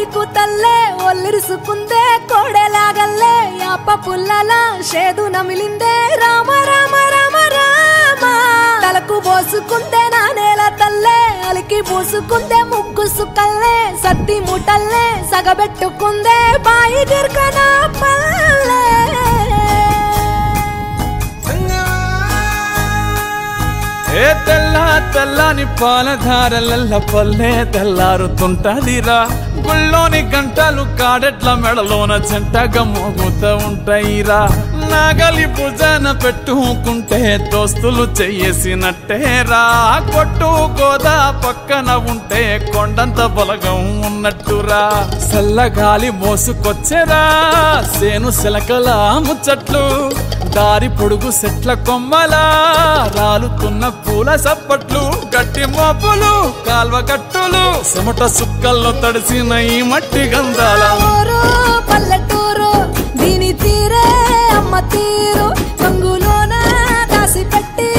కోడికు తల్లే ఒల్లిరుసుకుందే కోడెలాగల్లే యాప పుల్లల షేదు నమిలిందే రామ రామ రామ రామ తలకు పోసుకుందే నా నేల తల్లే అలికి పూసుకుందే ముగ్గు సుక్కల్లే సత్తి ముటల్లే సగబెట్టుకుందే బాయి గిర్కనా పల్లె ఏ తెల్ల తెల్లని పాలధారలల్ల పల్లె తెల్లారుతుంటదిరా గుళ్ళోని గంటలు కాడెట్ల మెడలోన చెంటగా మోగుతూ ఉంటాయిరా నాగలి భుజాన పెట్టుకుంటే దోస్తులు చెయ్యేసినట్టేరా కొట్టు గోదా పక్కన ఉంటే కొండంత బలగం ఉన్నట్టురా చల్లగాలి మోసుకొచ్చెరా సేను శిలకల ముచ్చట్లు దారి పొడుగు సెట్ల కొమ్మలా రాలుతున్న పూల సప్పట్లు గట్టి మోపులు కాల్వ గట్టులు చెమట సుక్కల్లో తడిసిన ఈ మట్టి గంధాల పల్లెటూరు దీని తీరే అమ్మ తీరు రంగులోన దాసి పెట్టి